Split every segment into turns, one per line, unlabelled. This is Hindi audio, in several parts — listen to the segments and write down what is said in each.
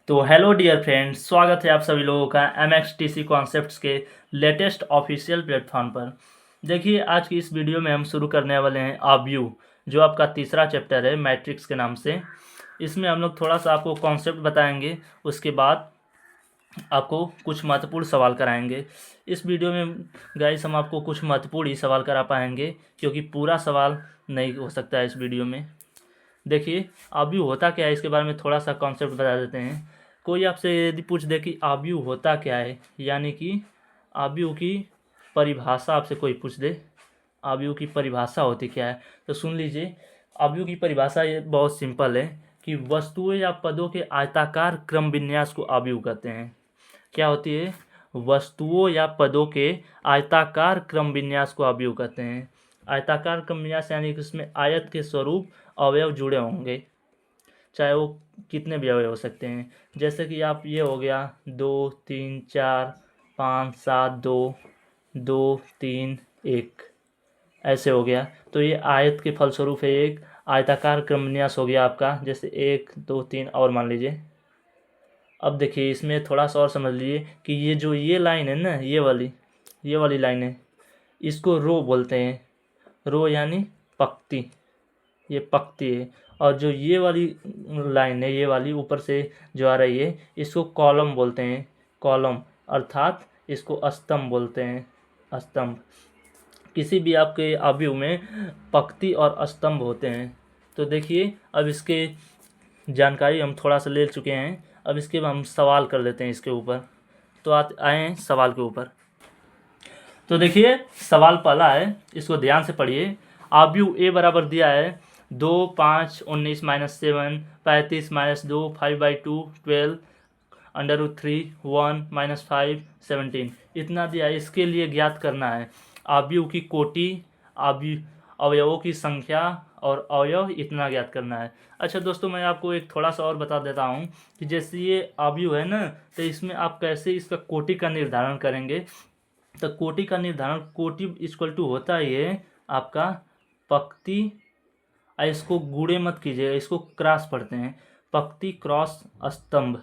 तो हेलो डियर फ्रेंड्स, स्वागत है आप सभी लोगों का MXTC कॉन्सेप्ट्स के लेटेस्ट ऑफिशियल प्लेटफॉर्म पर। देखिए, आज की इस वीडियो में हम शुरू करने वाले हैं आव्यू, जो आपका तीसरा चैप्टर है मैट्रिक्स के नाम से। इसमें हम लोग थोड़ा सा आपको कॉन्सेप्ट बताएंगे, उसके बाद आपको कुछ महत्वपूर्ण सवाल कराएंगे। इस वीडियो में गाइस हम आपको कुछ महत्वपूर्ण ही सवाल करा पाएंगे, क्योंकि पूरा सवाल नहीं हो सकता है इस वीडियो में। देखिए, आव्यू होता क्या है, इसके बारे में थोड़ा सा कॉन्सेप्ट बता देते हैं। कोई आपसे यदि पूछ दे कि आव्यू होता क्या है, यानी कि आव्यू की परिभाषा आपसे कोई पूछ दे, आव्यू की परिभाषा होती क्या है, तो सुन लीजिए। आव्यू की परिभाषा ये बहुत सिंपल है कि वस्तुओं या पदों के आयताकार क्रम विन्यास को आव्यू कहते हैं। क्या होती है? वस्तुओं या पदों के आयताकार क्रम विन्यास को आव्यू कहते हैं। आयताकार क्रम विन्यास यानी कि उसमें आयत के स्वरूप अवयव जुड़े होंगे, चाहे वो कितने भी अवयव हो सकते हैं। जैसे कि आप ये हो गया 2 3 4 5 7 2 2 3 1, ऐसे हो गया। तो ये आयत के फलस्वरूप है, एक आयताकार क्रम विन्यास हो गया आपका। जैसे 1 2 3 और मान लीजिए। अब देखिए, इसमें थोड़ा सा और समझ लीजिए कि ये लाइन है ना, ये वाली लाइन है, इसको रो बोलते हैं। रो यानी पंक्ति, ये पंक्ति है। और जो ये वाली लाइन है, ये वाली ऊपर से जो आ रही है, इसको कॉलम बोलते हैं। कॉलम अर्थात इसको स्तंभ बोलते हैं। स्तंभ। किसी भी आपके आव्यूह में पंक्ति और स्तंभ होते हैं। तो देखिए, अब इसके जानकारी हम थोड़ा सा ले चुके हैं। अब इसके हम सवाल कर लेते हैं इसके ऊपर। तो आए हैं सवाल के ऊपर। तो देखिए, सवाल पहला है, इसको ध्यान से पढ़िए। आव्यूह ए बराबर दिया है 2 5 19 -7 35 -2 5/2 12 √3 1 -5 17 इतना दिया है। इसके लिए ज्ञात करना है आव्यूह की कोटि, अवयवों की संख्या और अवयव इतना ज्ञात करना है। अच्छा दोस्तों, मैं आपको एक थोड़ा सा और बता देता हूँ कि जैसे ये आव्यूह है ना, तो इसमें आप कैसे इसका कोटि का निर्धारण करेंगे। तो कोटि का निर्धारण, कोटि इक्वल टू होता है ये आपका पंक्ति, इसको गुणे मत कीजिएगा, इसको क्रॉस पढ़ते हैं, पंक्ति क्रॉस स्तंभ।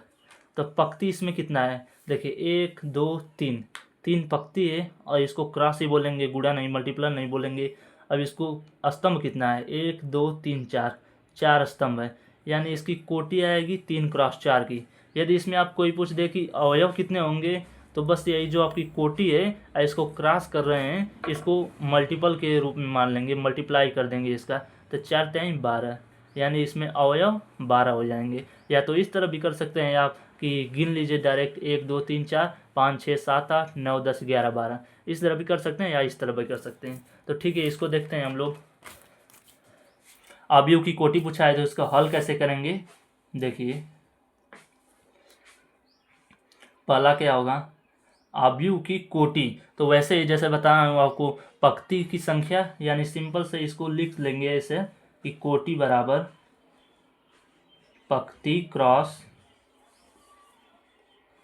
तो पंक्ति इसमें कितना है, देखिए 1 2 3, 3 पंक्ति है और इसको क्रॉस ही बोलेंगे, गुणा नहीं, मल्टीप्लाई नहीं बोलेंगे। अब इसको स्तंभ कितना है, 1 2 3 4, 4 स्तंभ है, यानी इसकी कोटि आएगी 3 क्रॉस 4 की। यदि इसमें आप कोई पूछ दे कि अवयव कितने होंगे, तो बस यही जो आपकी कोटि है, इसको क्रॉस कर रहे हैं, इसको मल्टीपल के रूप में मान लेंगे, मल्टीप्लाई कर देंगे इसका। तो 4 टाइम 12, यानी इसमें अवयव 12 हो जाएंगे। या तो इस तरह भी कर सकते हैं आप कि गिन लीजिए डायरेक्ट 1 2 3 4 5 6 7 8 9 10 11 12, इस तरह भी कर सकते हैं या इस तरह भी कर सकते हैं। तो ठीक है, इसको देखते हैं हम लोग। आव्यूह की कोटि पूछा है, तो इसका हल कैसे करेंगे। देखिए, पहला क्या होगा, आव्यूह की कोटि। तो वैसे ही जैसे बताया हूँ आपको, पंक्ति की संख्या, यानी सिंपल से इसको लिख लेंगे ऐसे कि कोटि बराबर पंक्ति क्रॉस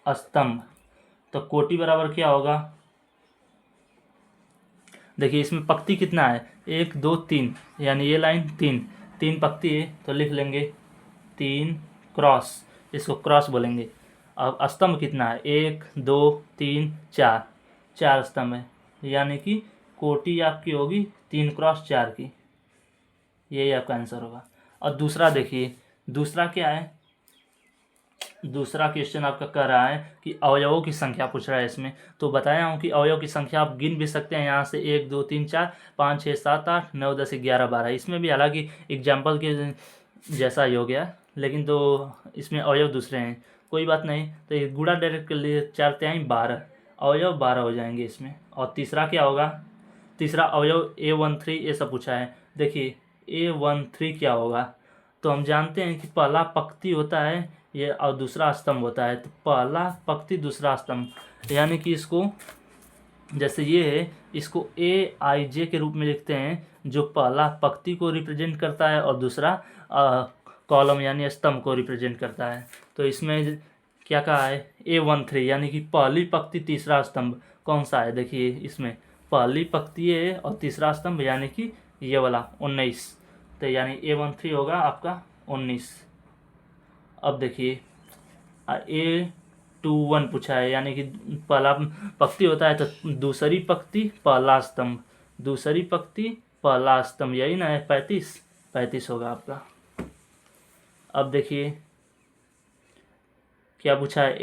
स्तंभ। तो कोटि बराबर क्या होगा, देखिए इसमें पंक्ति कितना है, 1 2 3, यानी ये लाइन 3 पंक्ति है, तो लिख लेंगे 3 क्रॉस, इसको क्रॉस बोलेंगे। अब स्तंभ कितना है, 1 2 3 4, 4 स्तंभ है, यानी कि कोटि आपकी होगी 3 क्रॉस 4 की। यही आपका आंसर होगा। और दूसरा देखिए, दूसरा क्या है, दूसरा क्वेश्चन आपका कह रहा है कि अवयवों की संख्या पूछ रहा है इसमें। तो बताया हूँ कि अवयव की संख्या आप गिन भी सकते हैं यहाँ से, 1 2 3 4 5 6 7 8 9 10 11 12। इसमें भी हालांकि एग्जाम्पल के जैसा ही हो गया, लेकिन तो इसमें अवयव दूसरे हैं, कोई बात नहीं। तो ये गुणा डायरेक्ट कर लिए, 4 टाइम 12, अवयव 12 हो जाएंगे इसमें। और तीसरा क्या होगा, तीसरा अवयव A13 ये सब पूछा है। देखिए A13 क्या होगा, तो हम जानते हैं कि पहला पंक्ति होता है ये और दूसरा स्तंभ होता है। तो पहला पंक्ति दूसरा स्तंभ, यानी कि इसको जैसे ये है, इसको AIJ के रूप में लिखते हैं, जो पहला पंक्ति को रिप्रेजेंट करता है और दूसरा कॉलम यानी स्तंभ को रिप्रेजेंट करता है। तो इसमें क्या कहा है, A13 यानी कि पहली पंक्ति तीसरा स्तंभ कौन सा है। देखिए इसमें पहली पंक्ति है और तीसरा स्तंभ, यानी कि ये वाला 19, तो यानी A13 होगा आपका 19। अब देखिए A21 पूछा है, यानी कि पहला पंक्ति होता है तो दूसरी पंक्ति पहला स्तंभ, दूसरी पंक्ति पहला स्तंभ, यही ना है 35 होगा आपका। अब देखिए क्या पूछा है,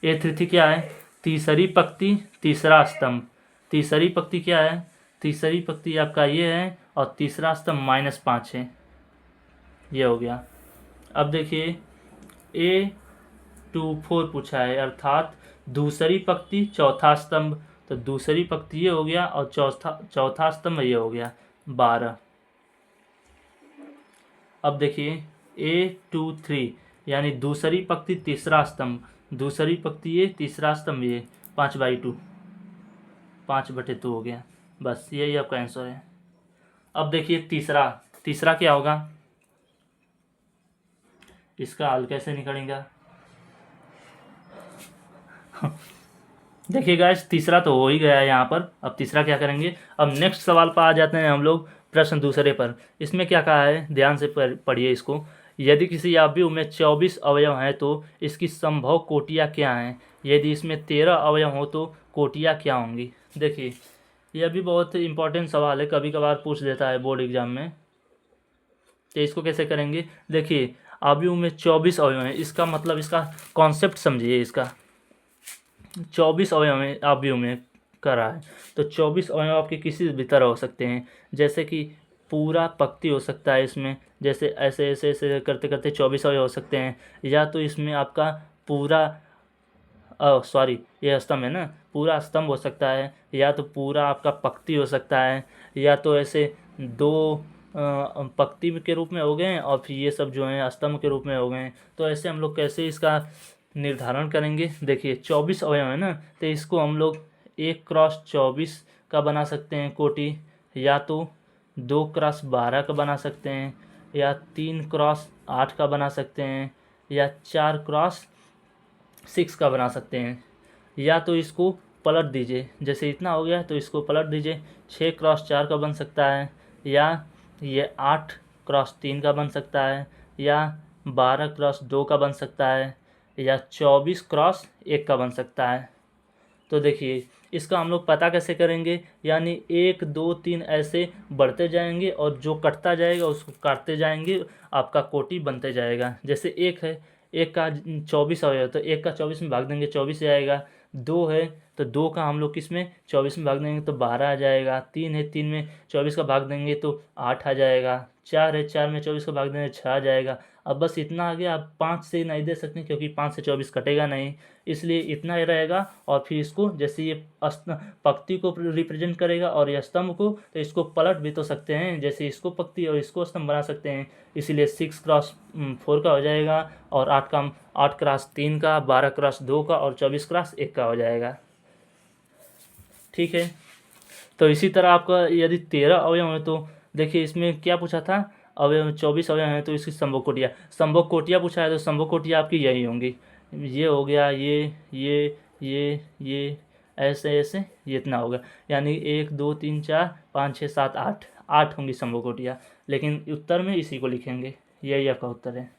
A33 क्या है, तीसरी पंक्ति तीसरा स्तंभ, तीसरी पंक्ति क्या है, तीसरी पंक्ति आपका ये है और तीसरा स्तंभ -5 है, ये हो गया। अब देखिए A24 पूछा है, अर्थात दूसरी पंक्ति चौथा स्तंभ, तो दूसरी पंक्ति ये हो गया और चौथा स्तंभ ये हो गया 12। अब देखिए A23 यानी दूसरी पंक्ति तीसरा स्तंभ, दूसरी पंक्ति ये तीसरा स्तंभ ये 5/2, 5/2 हो गया, बस यही आपका आंसर है। अब देखिए तीसरा क्या होगा, इसका हल कैसे निकलेगा। देखिए गाइस तीसरा तो हो ही गया है यहाँ पर, अब तीसरा क्या करेंगे। अब नेक्स्ट सवाल पर आ जाते हैं हम लोग, प्रश्न दूसरे पर। इसमें क्या कहा है, ध्यान से पढ़िए इसको। यदि किसी अवयव में 24 अवयव हैं तो इसकी संभव कोटियाँ क्या हैं, यदि इसमें 13 अवयव हो तो कोटियाँ क्या होंगी। देखिए यह भी बहुत इंपॉर्टेंट सवाल है, कभी कभार पूछ देता है बोर्ड एग्जाम में। तो इसको कैसे करेंगे, देखिए अवयव में 24 अवयव हैं, इसका मतलब इसका कॉन्सेप्ट समझिए। इसका 24 अवयव में करा है, तो 24 अवयव आपके किसी भी तरह हो सकते हैं, जैसे कि पूरा पंक्ति हो सकता है इसमें, जैसे ऐसे ऐसे ऐसे करते करते 24 अवयव हो सकते हैं, या तो इसमें आपका पूरा सॉरी ये स्तंभ है ना, पूरा स्तंभ हो सकता है, या तो पूरा आपका पंक्ति हो सकता है, या तो ऐसे दो पंक्ति के रूप में हो गए हैं और फिर ये सब जो हैं स्तंभ के रूप में हो गए हैं। तो ऐसे हम लोग कैसे इसका निर्धारण करेंगे, देखिए 24 अवयव है ना, तो इसको हम लोग 1x24 का बना सकते हैं कोटि, या तो 2x12 का बना सकते हैं, या 3x8 का बना सकते हैं, या 4x6 का बना सकते हैं, या तो इसको पलट दीजिए, जैसे इतना हो गया तो इसको पलट दीजिए, 6x4 का बन सकता है, या ये 8x3 का बन सकता है, या 12x2 का बन सकता है, या 24x1 का बन सकता है। तो देखिए इसका हम लोग पता कैसे करेंगे, यानी 1 2 3 ऐसे बढ़ते जाएंगे और जो कटता जाएगा उसको काटते जाएंगे, आपका कोटि बनते जाएगा। जैसे 1 है, 1 का 24 अवयव, तो 1 का 24 में भाग देंगे 24 आएगा। 2 है तो 2 का हम लोग किस में 24 में भाग देंगे तो 12 आ जाएगा। 3 है, 3 में 24 का भाग देंगे तो 8 आ जाएगा। 4 है, 4 में 24 का भाग देंगे 6 आ जाएगा। अब बस इतना आ गया, आप 5 से नहीं दे सकते क्योंकि 5 से 24 कटेगा नहीं, इसलिए इतना ही रहेगा। और फिर इसको जैसे ये पंक्ति को रिप्रेजेंट करेगा और ये स्तंभ को, तो इसको पलट भी तो सकते हैं, जैसे इसको पंक्ति और इसको स्तंभ बना सकते हैं। इसीलिए 6x4 का हो जाएगा, और 8x3 का, 12x2 का और 24x1 का हो जाएगा। ठीक है, तो इसी तरह आपका यदि 13 अवयव है तो देखिए इसमें क्या पूछा था, अवयव 24 अवयव हैं तो इसकी संभव कोटियाँ पूछा है, तो संभव कोटियाँ आपकी यही होंगी। ये हो गया, ये ऐसे ऐसे ये इतना होगा, यानी 1 2 3 4 5 6 7 8 होंगी संभव कोटियाँ। लेकिन उत्तर में इसी को लिखेंगे, यही आपका उत्तर है।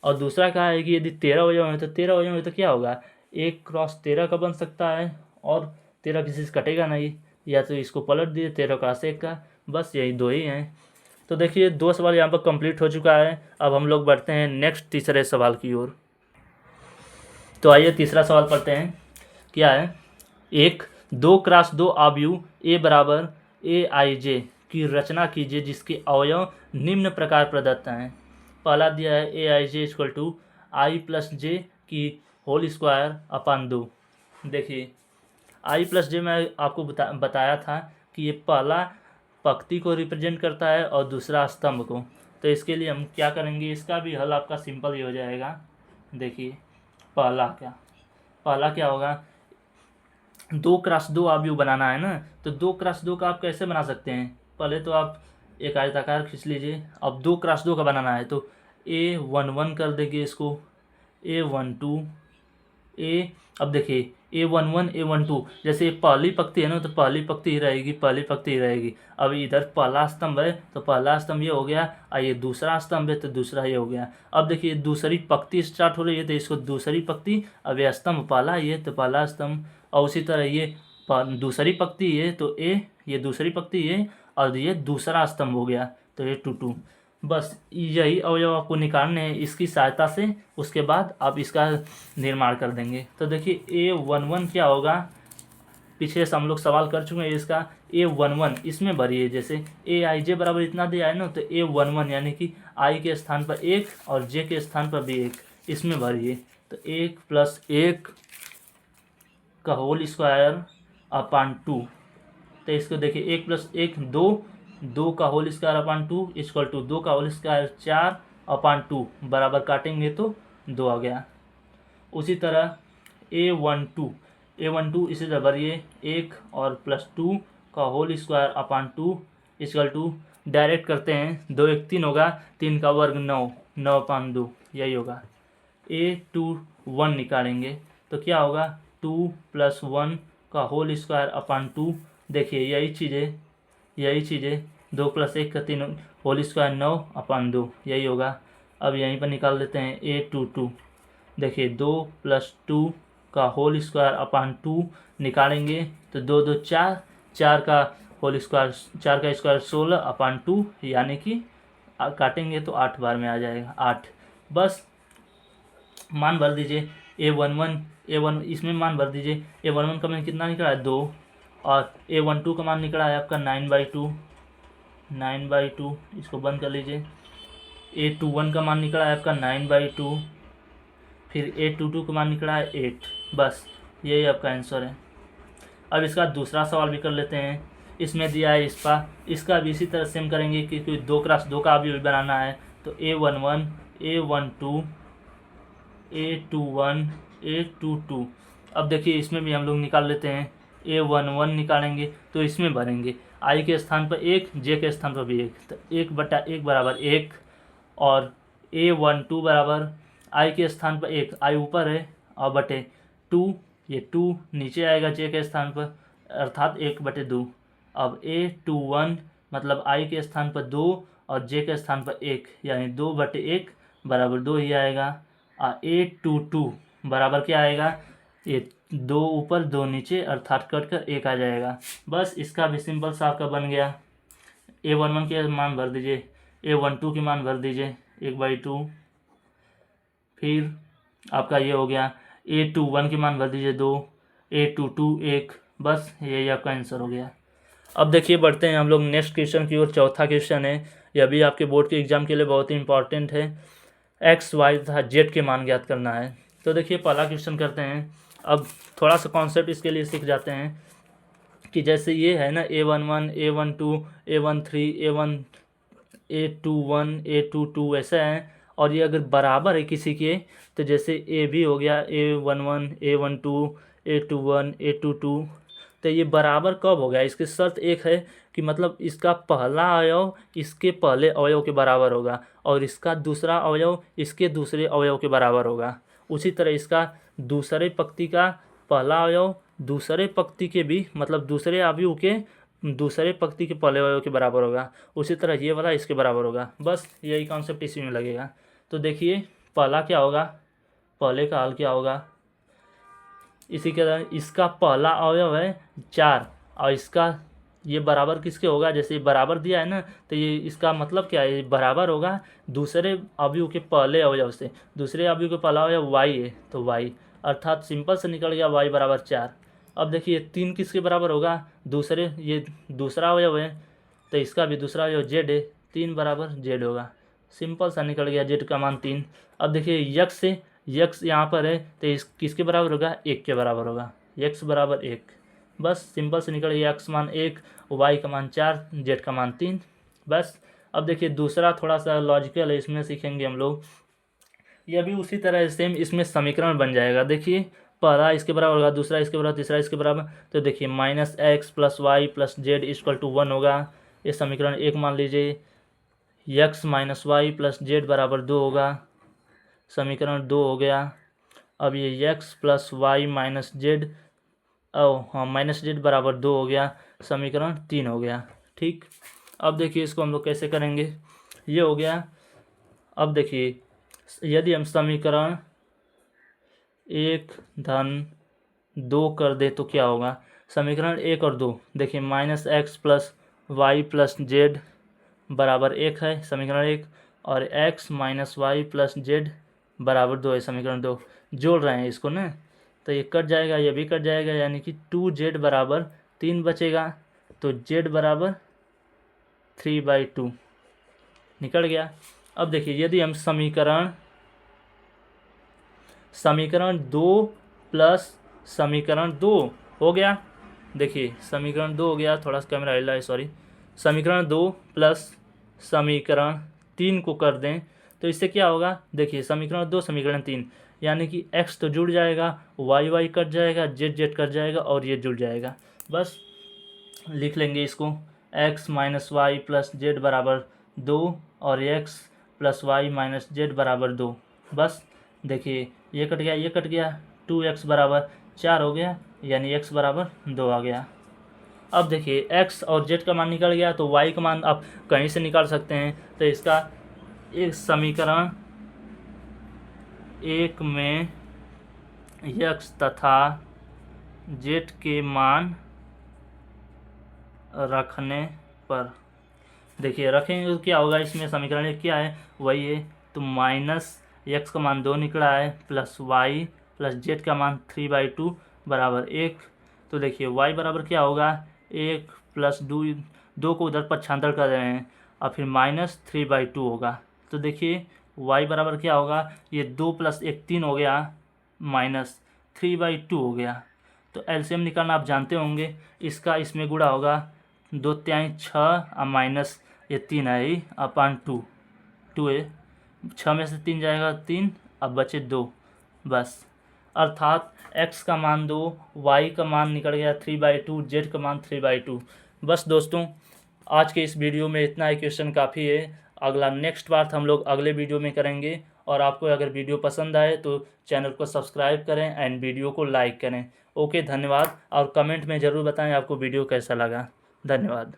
और दूसरा कहा है कि यदि 13 अवयव हैं तो 13 अवयव हैं तो क्या होगा, 1x13 का बन सकता है, और 13 किसी से कटेगा नहीं, या तो इसको पलट दिए 13x1 का, बस यही दो ही हैं। तो देखिए 2 सवाल यहाँ पर कंप्लीट हो चुका है। अब हम लोग बढ़ते हैं नेक्स्ट तीसरे सवाल की ओर। तो आइए तीसरा सवाल पढ़ते हैं। क्या है, एक 2x2 आव्यूह A बराबर AIJ की रचना कीजिए जिसके अवयव निम्न प्रकार प्रदत्त हैं। पहला दिया है AIJ = I+J की होल स्क्वायर अपान 2। देखिए I+J मैं आपको बताया था कि ये पहला पंक्ति को रिप्रेजेंट करता है और दूसरा स्तंभ को। तो इसके लिए हम क्या करेंगे, इसका भी हल आपका सिंपल ही हो जाएगा। देखिए पहला क्या होगा, 2x2 आव्यूह बनाना है ना, तो 2x2 का आप कैसे बना सकते हैं, पहले तो आप एक आयताकार खींच लीजिए। अब 2x2 का बनाना है तो A11 कर देंगे, इसको A12 अब देखिए A11 A12, जैसे ये पहली पंक्ति है ना, तो पहली पंक्ति ही रहेगी, पहली पंक्ति ही रहेगी। अब इधर पहला स्तंभ है तो पहला स्तंभ ये हो गया, और ये दूसरा स्तंभ है तो दूसरा ये हो गया। अब देखिए दूसरी पंक्ति स्टार्ट हो रही है तो इसको दूसरी पंक्ति, अब ये स्तंभ पहला ये तो पहला स्तंभ, और उसी तरह ये दूसरी पंक्ति ये तो ये दूसरी पंक्ति ये, और ये दूसरा स्तंभ हो गया तो ये 2 बस यही अवयव आपको निकालने हैं इसकी सहायता से। उसके बाद आप इसका निर्माण कर देंगे। तो देखिए A11 क्या होगा, पीछे से हम लोग सवाल कर चुके हैं इसका। A11 इसमें भरिए, जैसे Aij बराबर इतना दिया है ना, तो A11 यानी कि i के स्थान पर 1 और j के स्थान पर भी 1, इसमें भरिए। तो 1 + 1 का होल स्क्वायर अपान 2, तो इसको देखिए 1 + 1 2 का whole square upon 2 equal to 2 का होल स्क्वायर 4 अपान 2, बराबर काटेंगे तो 2 आ गया। उसी तरह A12 इसे भरिए 1 और +2 का whole square upon 2 equal to, direct करते हैं 2 1 3 होगा, 3 का वर्ग 9 अपान 2, यही होगा। A21 निकालेंगे तो क्या होगा, 2 + 1 का होल स्क्वायर अपान 2, देखिए यही चीज़ है 2 + 1 का 3 होल स्क्वायर 9 अपान 2, यही होगा। अब यहीं पर निकाल लेते हैं A22, देखिए 2 + 2 का होल स्क्वायर अपान 2 निकालेंगे तो 2 2 4, 4 का होल स्क्वायर 4 का स्क्वायर 16 अपान 2, यानी कि काटेंगे तो 8 बार में आ जाएगा 8। बस मान भर दीजिए A11 इसमें मान भर दीजिए। A11 का मान कितना निकला है 2, और A12 का मान निकला है आपका 9/2, इसको बंद कर लीजिए। A21 का मान निकला है आपका 9/2, फिर A22 का मान निकला है 8। बस यही आपका आंसर है। अब इसका दूसरा सवाल भी कर लेते हैं। इसमें दिया है इसका भी इसी तरह सेम करेंगे कि 2 × 2 का भी बनाना है। तो A11 A12 A21 A22, अब देखिए इसमें भी हम लोग निकाल लेते हैं। A11 निकालेंगे तो इसमें भरेंगे i के स्थान पर 1, j के स्थान पर भी 1, तो 1/1 बराबर 1, और A12 बराबर i के स्थान पर 1, i ऊपर है, और बटे 2, ये 2 नीचे आएगा j के स्थान पर, अर्थात 1/2। अब A21 मतलब i के स्थान पर 2 और j के स्थान पर 1, यानी 2/1 बराबर 2 ही आएगा। A22 बराबर क्या आएगा, ये 2 ऊपर 2 नीचे, अर्थात कट कर 1 आ जाएगा। बस इसका भी सिंपल सा आपका बन गया। A11 के मान भर दीजिए, A12 के मान भर दीजिए 1/2, फिर आपका ये हो गया। A21 के मान भर दीजिए 2, A22 1, बस यही आपका आंसर हो गया। अब देखिए बढ़ते हैं हम लोग नेक्स्ट क्वेश्चन की ओर। चौथा क्वेश्चन है, यह भी आपके बोर्ड के एग्जाम के लिए बहुत ही इंपॉर्टेंट है। x, y तथा z के मान ज्ञात करना है। तो देखिए पहला क्वेश्चन करते हैं। अब थोड़ा सा कॉन्सेप्ट इसके लिए सीख जाते हैं कि जैसे ये है ना A11 A12 A13 A21 A22 ऐसा है, और ये अगर बराबर है किसी के, तो जैसे ए भी हो गया A11 A12 A21 A22, तो ये बराबर कब हो गया, इसकी शर्त एक है कि मतलब इसका पहला अवयव इसके पहले अवयव के बराबर होगा, और इसका दूसरा अवयव इसके दूसरे अवयव के बराबर होगा। उसी तरह इसका दूसरे पंक्ति का पहला अवयव दूसरे पंक्ति के भी, मतलब दूसरे अवयव के दूसरे पंक्ति के पहले अवयव के बराबर होगा। उसी तरह ये वाला इसके बराबर होगा। बस यही कॉन्सेप्ट इसी में लगेगा। तो देखिए पहला क्या होगा, पहले का हल क्या होगा, इसी के तरह इसका पहला अवयव है 4, और इसका ये बराबर किसके होगा, जैसे बराबर दिया है ना, तो ये इसका मतलब क्या है, बराबर होगा दूसरे अवयव के पहले अवयव से। दूसरे अवयव के पहला अवयव y है तो y, अर्थात सिंपल से निकल गया y बराबर 4। अब देखिए 3 किसके बराबर होगा, ये दूसरा अवयव है तो इसका भी दूसरा अवयव z है, 3 बराबर z होगा। सिंपल सा निकल गया z का मान 3। अब देखिए यक्स यहाँ पर है तो इस किसके बराबर होगा, 1 के बराबर होगा, x बराबर 1। बस सिंपल से निकल गया x मान 1, y का मान 4, z का मान 3। बस अब देखिए दूसरा थोड़ा सा लॉजिकल है, इसमें सीखेंगे हम लोग। यह भी उसी तरह सेम इसमें समीकरण बन जाएगा। देखिए पहला इसके बराबर होगा, दूसरा इसके बराबर, तीसरा इसके बराबर, तो देखिए -x + y + z = 1 होगा। ये समीकरण 1 मान लीजिए। x - y + z = 2 होगा, समीकरण 2 हो गया। अब ये x plus y minus z, हाँ माइनस जेड बराबर 2 हो गया, समीकरण 3 हो गया। ठीक, अब देखिए इसको हम लोग कैसे करेंगे, ये हो गया। अब देखिए यदि हम समीकरण 1 धन 2 कर दे तो क्या होगा, समीकरण 1 और 2 देखिए minus x plus y plus z बराबर 1 है समीकरण 1, और x minus y plus z बराबर 2 है समीकरण 2। जोड़ रहे हैं इसको ना, तो ये कट जाएगा, ये भी कट जाएगा, यानी कि 2z बराबर 3 बचेगा, तो z बराबर 3/2 निकल गया। अब देखिए यदि हम समीकरण 2 प्लस समीकरण 2 हो गया, देखिए समीकरण 2 हो गया, थोड़ा सा कैमरा हिला है सॉरी, समीकरण 2 प्लस समीकरण 3 को कर दें तो इससे क्या होगा, देखिए समीकरण 2 समीकरण 3, यानी कि x तो जुड़ जाएगा, y कट जाएगा, z कट जाएगा और ये जुड़ जाएगा। बस लिख लेंगे इसको, x minus y plus z बराबर 2 और x plus y minus z बराबर 2। बस देखिए ये कट गया, ये कट गया, 2x बराबर 4 हो गया, यानी x बराबर 2 आ गया। अब देखिए x और z का मान निकल गया, तो y का मान आप कहीं से निकाल सकते हैं, तो इसका एक समीकरण 1 में x तथा z के मान रखने पर, देखिए रखेंगे तो क्या होगा, इसमें समीकरण 1 क्या है वही है, तो माइनस x का मान 2 निकला है प्लस y प्लस z का मान 3/2 बराबर 1। तो देखिए y बराबर क्या होगा, 1 प्लस 2 को उधर पक्षांतर कर रहे हैं और फिर माइनस 3/2 होगा। तो देखिए y बराबर क्या होगा, ये 2 प्लस 1 3 हो गया, माइनस 3/2 हो गया। तो एलसीएम निकालना आप जानते होंगे, इसका इसमें गुणा होगा, 2 तिहाई 6 और माइनस ये 3 है ही अपान 2 है, 6 में से 3 जाएगा 3, अब बचे 2। बस अर्थात x का मान 2, y का मान निकल गया 3/2, z का मान 3/2। बस दोस्तों आज के इस वीडियो में इतना ही, क्वेश्चन काफ़ी है, अगला नेक्स्ट पार्ट हम लोग अगले वीडियो में करेंगे। और आपको अगर वीडियो पसंद आए तो चैनल को सब्सक्राइब करें एंड वीडियो को लाइक करें। ओके, धन्यवाद, और कमेंट में ज़रूर बताएं आपको वीडियो कैसा लगा। धन्यवाद।